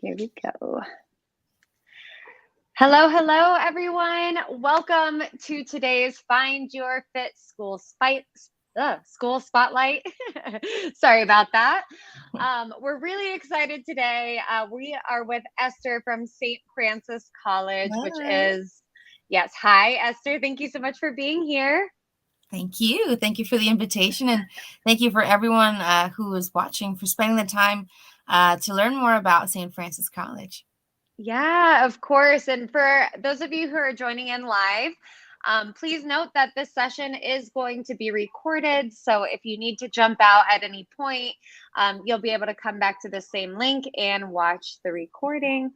Here we go. Hello, everyone. Welcome to today's Find Your Fit School Spotlight. Sorry about that. We're really excited today. We are with Esther from St. Francis College, which is, yes, hi, Esther. Thank you so much for being here. Thank you. Thank you for the invitation. And thank you for everyone who is watching for spending the time to learn more about St. Francis College. Yeah, of course. And for those of you who are joining in live, please note that this session is going to be recorded. So if you need to jump out at any point, you'll be able to come back to the same link and watch the recording.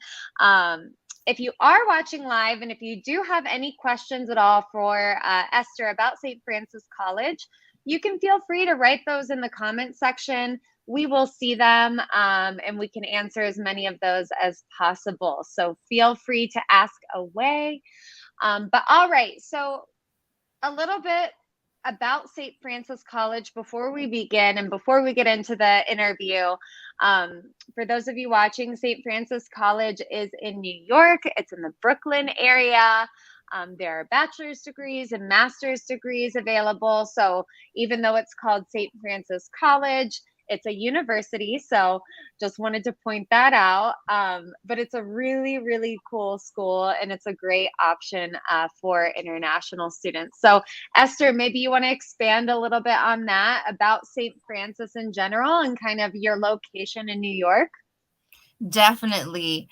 If you are watching live and if you do have any questions at all for Esther about St. Francis College, you can feel free to write those in the comment section. We will see them and we can answer as many of those as possible. So feel free to ask away. But all right, so a little bit about St. Francis College before we begin and before we get into the interview. For those of you watching, St. Francis College is in New York. It's in the Brooklyn area. There are bachelor's degrees and master's degrees available. So even though it's called St. Francis College, it's a university, so just wanted to point that out. But it's a really, really cool school, and it's a great option for international students. So Esther, maybe you want to expand a little bit on that about St. Francis in general and kind of your location in New York. Definitely.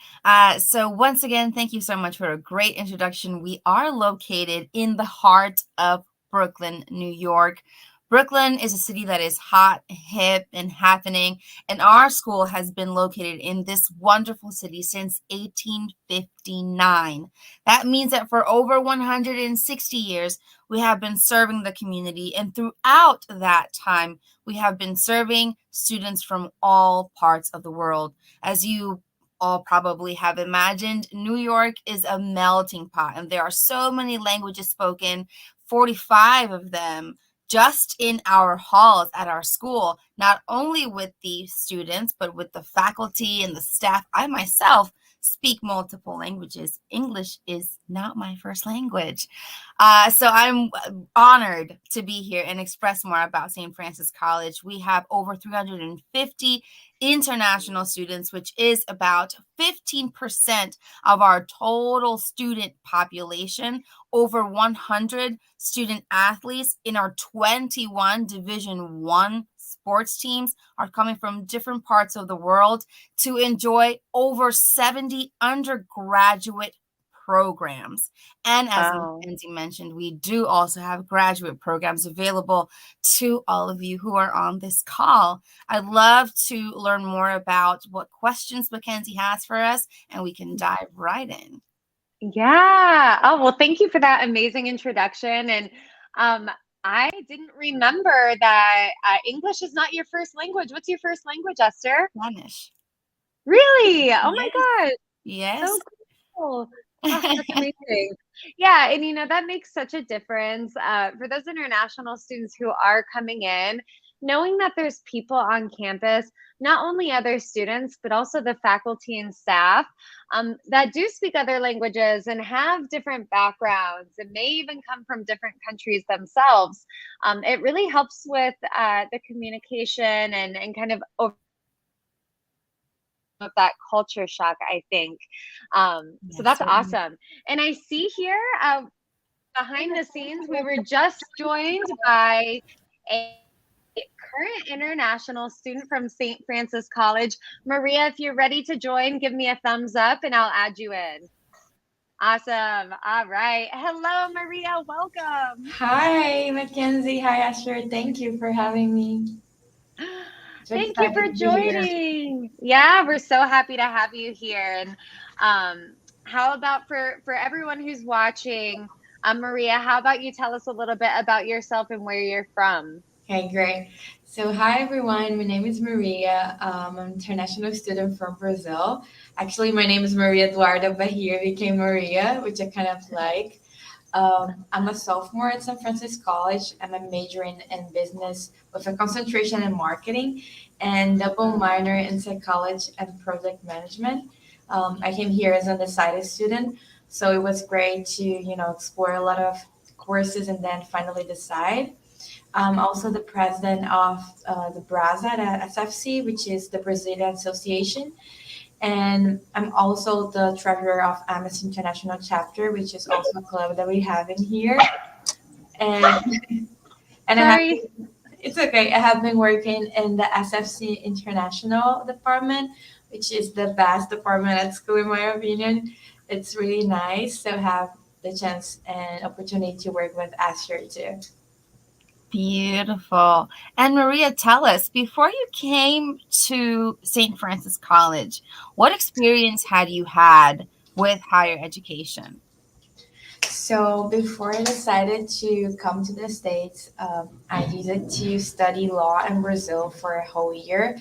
So once again, thank you so much for a great introduction. We are located in the heart of Brooklyn, New York. Brooklyn is a city that is hot, hip, and happening, and our school has been located in this wonderful city since 1859. That means that for over 160 years, we have been serving the community, and throughout that time, we have been serving students from all parts of the world. As you all probably have imagined, New York is a melting pot, and there are so many languages spoken, 45 of them just in our halls at our school, not only with the students, but with the faculty and the staff. I myself speak multiple languages. English is not my first language. So I'm honored to be here and express more about St. Francis College. We have over 350 international students, which is about 15% of our total student population, over 100 student athletes in our 21 Division I sports teams are coming from different parts of the world to enjoy over 70 undergraduate programs. And as Mackenzie mentioned, we do also have graduate programs available to all of you who are on this call. I'd love to learn more about what questions Mackenzie has for us, and we can dive right in. Yeah. Oh, well, thank you for that amazing introduction. And I didn't remember that English is not your first language. What's your first language, Esther? Spanish. Really? Oh my God. Yes. So cool. Oh, that's amazing. Yeah, and that makes such a difference for those international students who are coming in, knowing that there's people on campus, not only other students, but also the faculty and staff that do speak other languages and have different backgrounds and may even come from different countries themselves. It really helps with the communication and kind of of that culture shock, I think. So that's awesome. And I see here behind the scenes, we were just joined by a current international student from St. Francis College. Maria, if you're ready to join, give me a thumbs up and I'll add you in. Awesome. All right. Hello, Maria. Welcome. Hi, Mackenzie. Hi, Asher. Thank you for having me. Thank you for joining. Yeah, we're so happy to have you here. And how about for everyone who's watching, Maria, how about you tell us a little bit about yourself and where you're from? Okay, great. So, hi, everyone. My name is Maria. I'm an international student from Brazil. Actually, my name is Maria Eduarda, but here became Maria, which I kind of like. I'm a sophomore at St. Francis College. I'm a major in business with a concentration in marketing and double minor in psychology and project management. I came here as an undecided student, so it was great to explore a lot of courses and then finally decide. I'm also the president of the BRASA at SFC, which is the Brazilian Association, and I'm also the treasurer of Amnesty International Chapter, which is also a club that we have in here. And and I have Sorry. it's okay. I have been working in the SFC International department, which is the best department at school, in my opinion. It's really nice to have the chance and opportunity to work with Asher too. Beautiful. And Maria, tell us, before you came to St. Francis College, what experience had you had with higher education? So before I decided to come to the States, I needed to study law in Brazil for a whole year.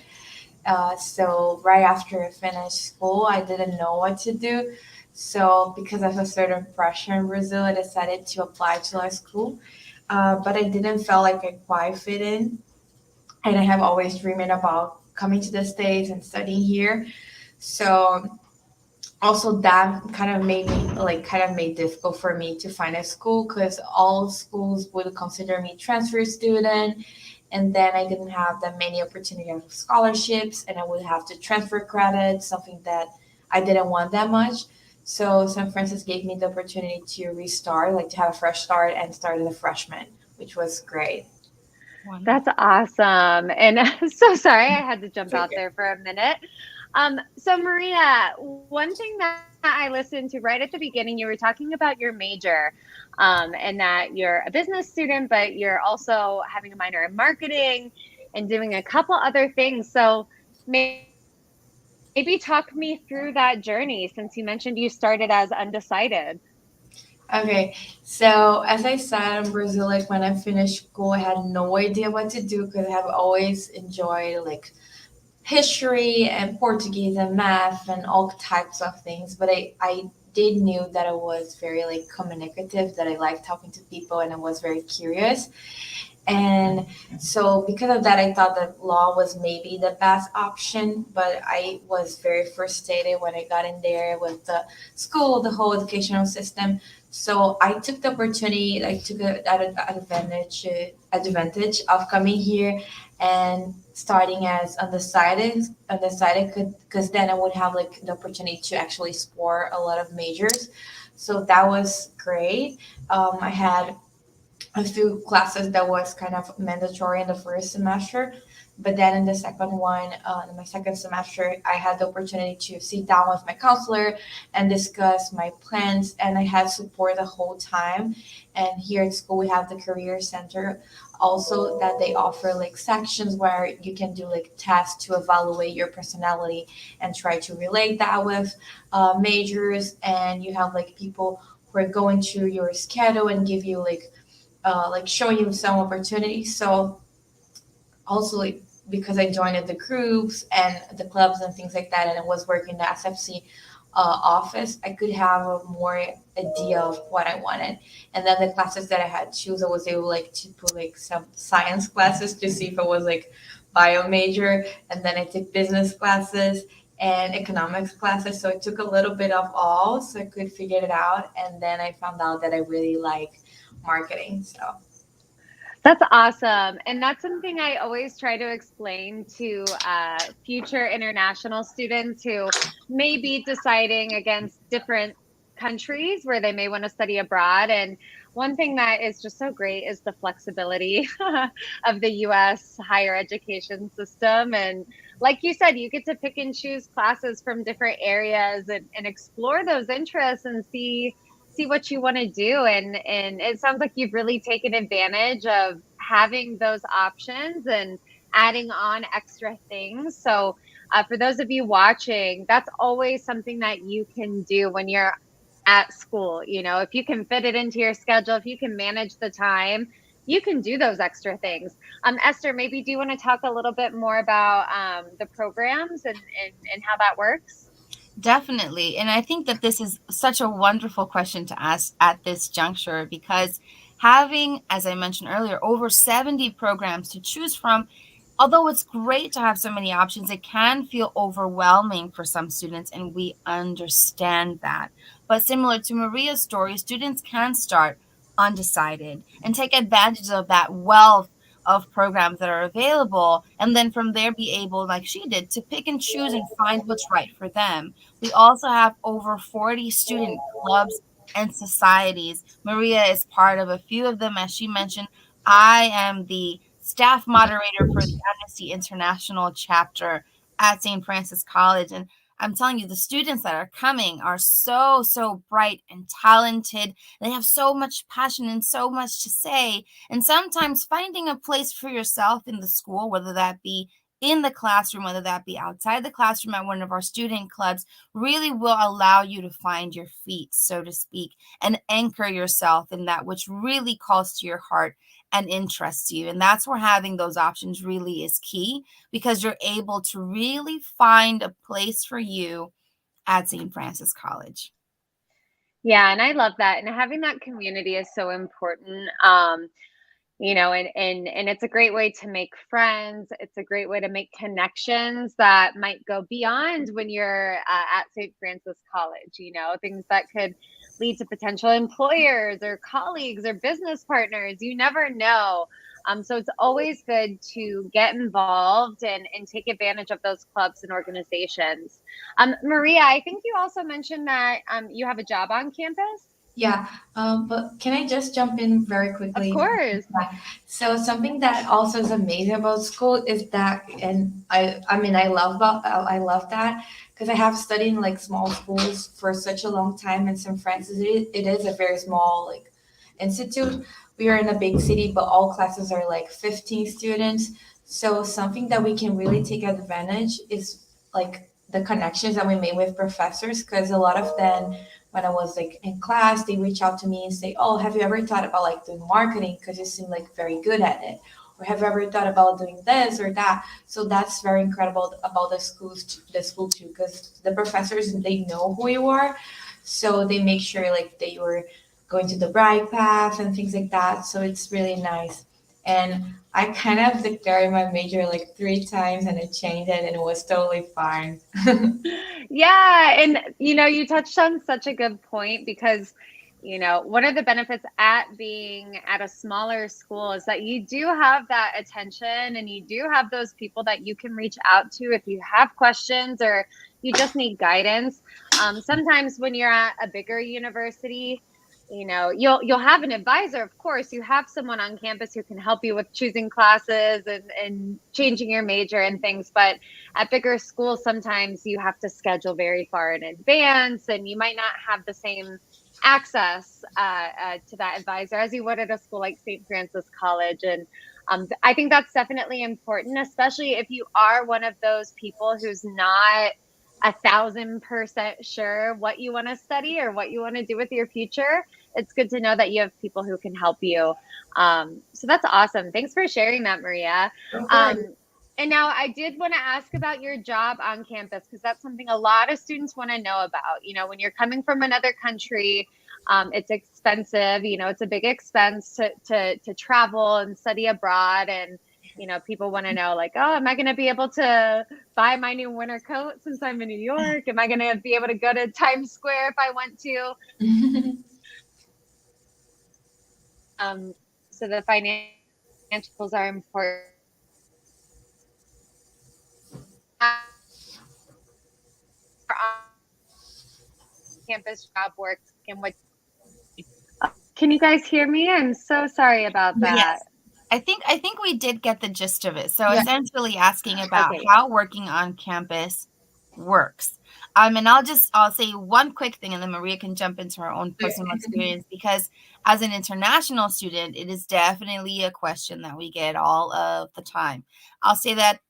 So right after I finished school, I didn't know what to do. So because of a certain pressure in Brazil, I decided to apply to law school. But I didn't feel like I quite fit in, and I have always dreamed about coming to the States and studying here. So also that kind of made difficult for me to find a school because all schools would consider me transfer student, and then I didn't have that many opportunity of scholarships, and I would have to transfer credits, something that I didn't want that much. So San Francisco gave me the opportunity to restart, like to have a fresh start and start as a freshman, which was great. That's awesome. And so sorry I had to jump It's out okay. there for a minute. So Maria, one thing that I listened to right at the beginning, you were talking about your major, and that you're a business student, but you're also having a minor in marketing and doing a couple other things. So maybe talk me through that journey since you mentioned you started as undecided. Okay, so as I said in Brazil, like when I finished school, I had no idea what to do because I have always enjoyed like history and Portuguese and math and all types of things. But I did knew that I was very like communicative, that I liked talking to people, and I was very curious. And so because of that, I thought that law was maybe the best option, but I was very frustrated when I got in there with the school, the whole educational system. So I took the opportunity, I took advantage of coming here and starting as undecided, because then I would have like the opportunity to actually explore a lot of majors. So that was great. I had a few classes that was kind of mandatory in the first semester, but then in the second one, in my second semester, I had the opportunity to sit down with my counselor and discuss my plans, and I had support the whole time. And here at school we have the career center also, that they offer like sections where you can do like tests to evaluate your personality and try to relate that with majors, and you have like people who are going through your schedule and give you like showing you some opportunities. So also like because I joined the groups and the clubs and things like that, and I was working in the SFC office, I could have a more idea of what I wanted. And then the classes that I had to choose, I was able like to put like some science classes to see if I was like bio major, and then I took business classes and economics classes. So I took a little bit of all so I could figure it out. And then I found out that I really like marketing. So That's awesome. And that's something I always try to explain to future international students who may be deciding against different countries where they may want to study abroad. And one thing that is just so great is the flexibility of the US higher education system. And like you said, you get to pick and choose classes from different areas and explore those interests and see what you want to do, and it sounds like you've really taken advantage of having those options and adding on extra things. So for those of you watching, that's always something that you can do when you're at school. If you can fit it into your schedule, if you can manage the time, you can do those extra things. Esther, maybe do you want to talk a little bit more about the programs and how that works? Definitely. And I think that this is such a wonderful question to ask at this juncture because having, as I mentioned earlier, over 70 programs to choose from although it's great to have so many options, it can feel overwhelming for some students, and we understand that. But similar to Maria's story, students can start undecided and take advantage of that wealth of programs that are available, and then from there be able, like she did, to pick and choose and find what's right for them. We also have over 40 student clubs and societies. Maria is part of a few of them, as she mentioned. I am the staff moderator for the Amnesty International chapter at St. Francis College. And I'm telling you, the students that are coming are so, so bright and talented. They have so much passion and so much to say. And sometimes finding a place for yourself in the school, whether that be in the classroom, whether that be outside the classroom at one of our student clubs, really will allow you to find your feet, so to speak, and anchor yourself in that which really calls to your heart and interests you. And that's where having those options really is key, because you're able to really find a place for you at St. Francis College. Yeah, and I love that. And having that community is so important. And it's a great way to make friends. It's a great way to make connections that might go beyond when you're at St. Francis College, things that could lead to potential employers or colleagues or business partners. You never know. So it's always good to get involved and take advantage of those clubs and organizations. Maria, I think you also mentioned that you have a job on campus. Yeah, but can I just jump in very Of quickly? course. So something that also is amazing about school is that, and I mean, I love that because I have studied in like small schools for such a long time in St. Francis. It is a very small like institute. We are in a big city, but all classes are like 15 students. So something that we can really take advantage is like the connections that we made with professors, because a lot of them when I was like in class, they reach out to me and say, "Oh, have you ever thought about like doing marketing? Because you seem like very good at it." Or have you ever thought about doing this or that? So that's very incredible about the school too, because the professors they know who you are, so they make sure like that you are going to the right path and things like that. So it's really nice. And I kind of declared my major like 3 times and I changed it and it was totally fine. Yeah, and you touched on such a good point because one of the benefits at being at a smaller school is that you do have that attention and you do have those people that you can reach out to if you have questions or you just need guidance. Sometimes when you're at a bigger university, you'll have an advisor. Of course, you have someone on campus who can help you with choosing classes and changing your major and things, but at bigger schools sometimes you have to schedule very far in advance and you might not have the same access to that advisor as you would at a school like St. Francis College. And I think that's definitely important, especially if you are one of those people who's not 1,000% sure what you want to study or what you want to do with your future. It's good to know that you have people who can help you. So that's awesome. Thanks for sharing that, Maria. Of course. And now I did want to ask about your job on campus because that's something a lot of students want to know about. When you're coming from another country, it's expensive. It's a big expense to travel and study abroad. And people want to know, like, oh, am I going to be able to buy my new winter coat since I'm in New York? Am I going to be able to go to Times Square if I want to? So the financials are important. Campus job work and what. Can you guys hear me? I'm so sorry about that. Yes. I think we did get the gist of it. So Yeah. essentially asking about Okay. how working on campus works. And I'll say one quick thing and then Maria can jump into her own personal experience, because as an international student, it is definitely a question that we get all of the time. I'll say that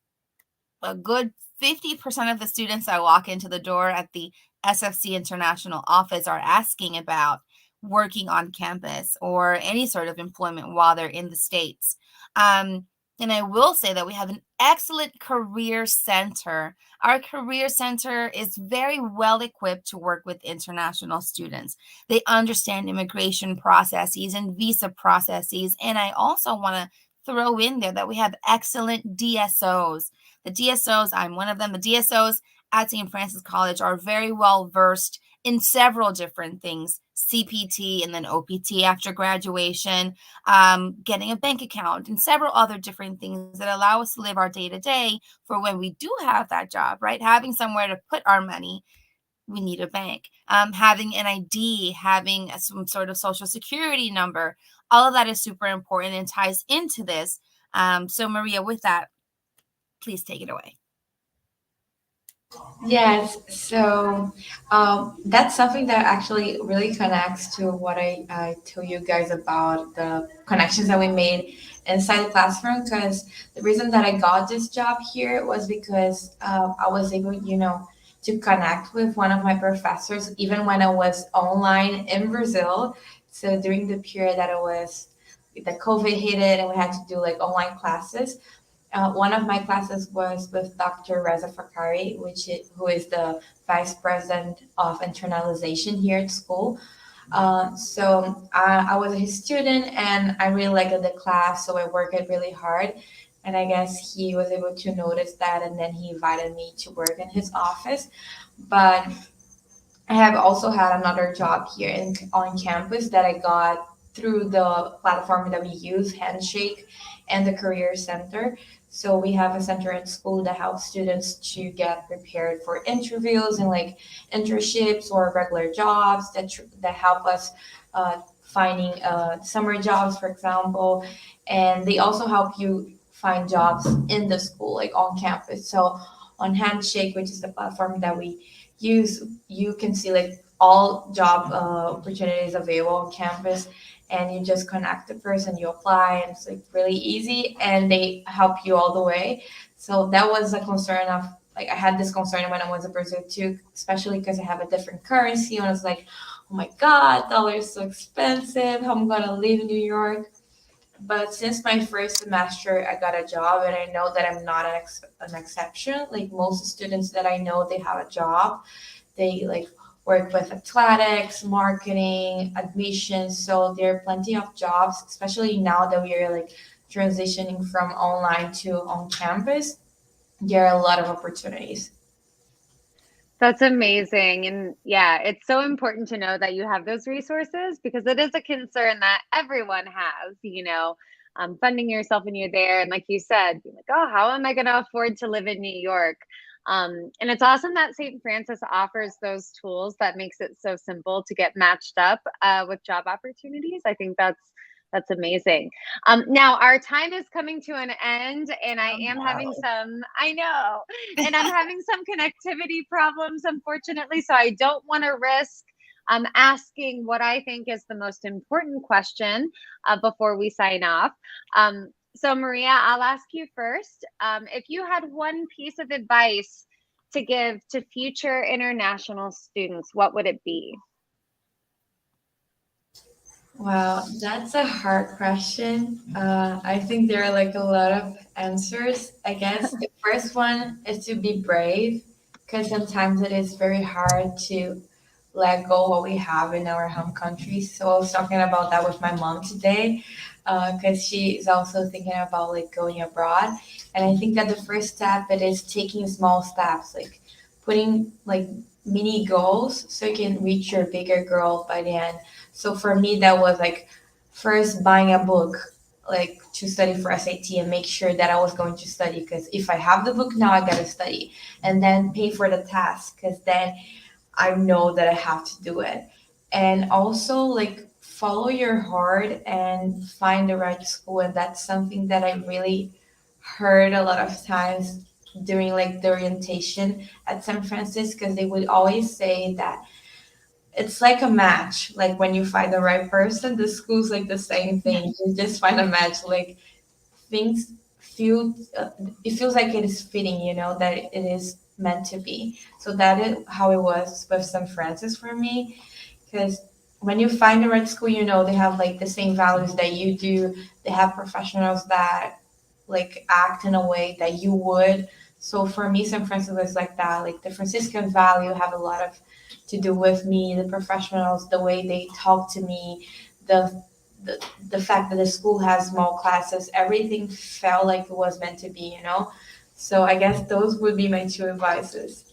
a good 50% of the students that walk into the door at the SFC International office are asking about working on campus or any sort of employment while they're in the States. And I will say that we have an excellent career center. Our career center is very well equipped to work with international students. They understand immigration processes and visa processes. And I also want to throw in there that we have excellent DSOs. The DSOs, I'm one of them. The DSOs at St. Francis College are very well versed in several different things, CPT and then OPT after graduation, getting a bank account, and several other different things that allow us to live our day to day for when we do have that job, right? Having somewhere to put our money, we need a bank. Having an ID, having some sort of social security number, all of that is super important and ties into this. So, Maria, with that, please take it away. Yes, so that's something that actually really connects to what I told you guys about the connections that we made inside the classroom. Because the reason that I got this job here was because I was able, to connect with one of my professors, even when I was online in Brazil. So during the period that the COVID hit it and we had to do like online classes, one of my classes was with Dr. Reza Fakari, who is the vice president of internalization here at school. So I was his student and I really liked the class, so I worked really hard. And I guess he was able to notice that, and then he invited me to work in his office. But I have also had another job here on campus that I got through the platform that we use, Handshake, and the Career Center. So we have a center at school that helps students to get prepared for interviews and like internships or regular jobs that help us finding summer jobs, for example. And they also help you find jobs in the school, like on campus. So on Handshake, which is the platform that we use, you can see like all job opportunities available on campus, and you just connect the person, you apply, and it's like really easy, and they help you all the way. So that was a concern of like I had this concern when I was in Brazil too, especially because I have a different currency, and I was like, oh my god, dollar is so expensive, how I'm gonna live in New York. But since my first semester, I got a job, and I know that I'm not an exception. Like most students that I know, they have a job. They like work with athletics, marketing, admissions. So there are plenty of jobs, especially now that we are like transitioning from online to on campus. There are a lot of opportunities. That's amazing. And yeah, it's so important to know that you have those resources because it is a concern that everyone has, funding yourself when you're there. And like you said, you're like, oh, how am I going to afford to live in New York? And it's awesome that St. Francis offers those tools that makes it so simple to get matched up with job opportunities. I think that's amazing. Now our time is coming to an end, and I am having I know, and I'm having some connectivity problems, unfortunately. So I don't want to risk asking what I think is the most important question before we sign off. So Maria, I'll ask you first. If you had one piece of advice to give to future international students, what would it be? Wow, that's a hard question. I think there are like a lot of answers. I guess the first one is to be brave, because sometimes it is very hard to let go what we have in our home country. So I was talking about that with my mom today, because she is also thinking about like going abroad. And I think that the first step it is taking small steps, like putting like mini goals so you can reach your bigger goal by the end. So for me, that was like first buying a book, like to study for SAT and make sure that I was going to study. Because if I have the book now, I gotta study, and then pay for the task. Because then I know that I have to do it. And also like follow your heart and find the right school. And that's something that I really heard a lot of times during like the orientation at San Francisco, because they would always say that it's like a match. Like when you find the right person, the school's like the same thing. You just find a match. Like things feel, it feels like it is fitting, that it is meant to be. So that is how it was with St. Francis for me. Because when you find the right school, they have like the same values that you do. They have professionals that like act in a way that you would. So for me, San Francisco is like that. Like the Franciscan value have a lot of to do with me, the professionals, the way they talk to me, the the fact that the school has small classes, everything felt like it was meant to be, you know. So I guess those would be my two advices.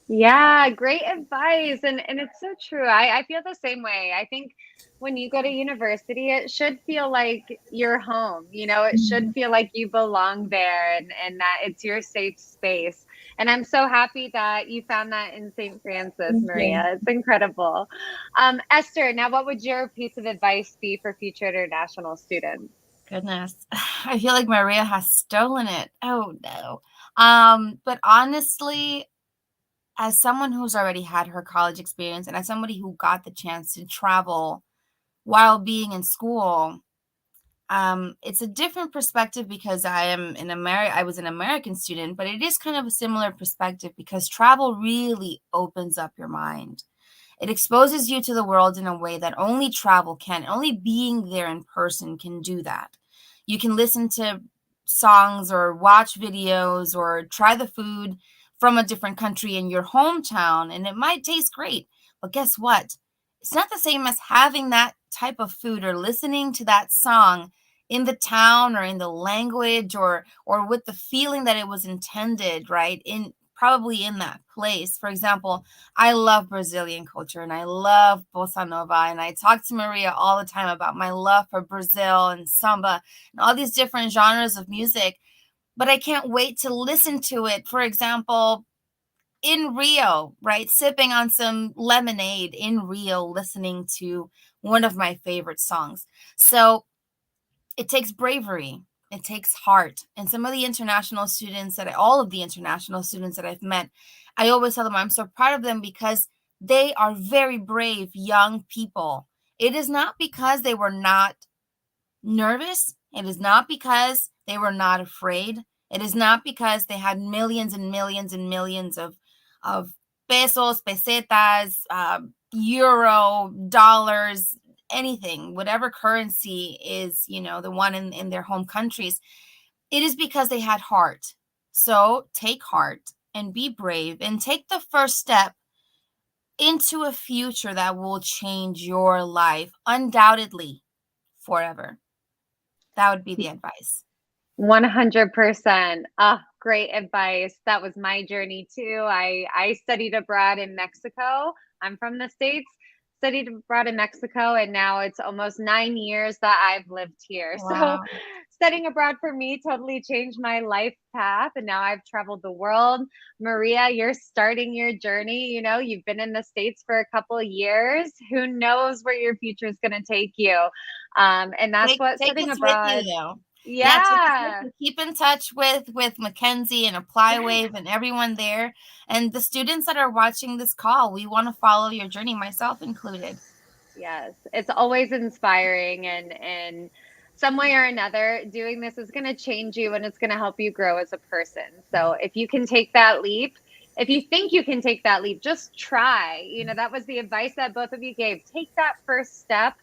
Yeah, great advice. And it's so true. I feel the same way. I think when you go to university, it should feel like you're home. You know, it should feel like you belong there and that it's your safe space. And I'm so happy that you found that in St. Francis, Thank you. Maria. It's incredible. Esther, now what would your piece of advice be for future international students? Goodness. I feel like Maria has stolen it. Oh no. But honestly, as someone who's already had her college experience and as somebody who got the chance to travel while being in school, it's a different perspective because I was an American student, but it is kind of a similar perspective because travel really opens up your mind. It exposes you to the world in a way that only travel can. Only being there in person can do that. You can listen to songs or watch videos or try the food from a different country in your hometown, and it might taste great. But guess what? It's not the same as having that type of food or listening to that song in the town or in the language or with the feeling that it was intended, right? In probably in that place. For example, I love Brazilian culture and I love bossa nova. And I talk to Maria all the time about my love for Brazil and samba and all these different genres of music. But I can't wait to listen to it, for example, in Rio, right? Sipping on some lemonade in Rio, listening to one of my favorite songs. So it takes bravery. It takes heart. And some of the international students all of the international students that I've met, I always tell them I'm so proud of them because they are very brave young people. It is not because they were not nervous. It is not because they were not afraid. It is not because they had millions and millions and millions of pesos, pesetas, euro, dollars, anything, whatever currency is, the one in their home countries. It is because they had heart. So take heart and be brave and take the first step into a future that will change your life undoubtedly forever. That would be the advice. 100%. Ah, great advice. That was my journey too. I studied abroad in Mexico. I'm from the States, studied abroad in Mexico, and now it's almost 9 years that I've lived here. So Wow. studying abroad for me totally changed my life path, and now I've traveled the world. Maria, you're starting your journey. You know, you've been in the States for a couple of years. Who knows where your future is going to take you? And that's what Take studying us with you abroad. though. Yeah, take us with Yeah. you. Keep in touch with Mackenzie and Apply Wave and everyone there. And the students that are watching this call, we want to follow your journey, myself included. Yes, it's always inspiring and some way or another doing this is going to change you and it's going to help you grow as a person. So if you can take that leap, if you think you can take that leap, just try. You know, that was the advice that both of you gave. Take that first step,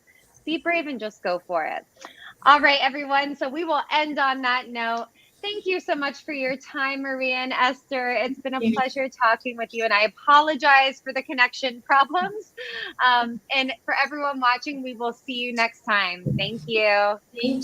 be brave and just go for it. All right, everyone. So we will end on that note. Thank you so much for your time, Maria and Esther. It's been a pleasure talking with you, and I apologize for the connection problems. And for everyone watching, we will see you next time. Thank you. Thank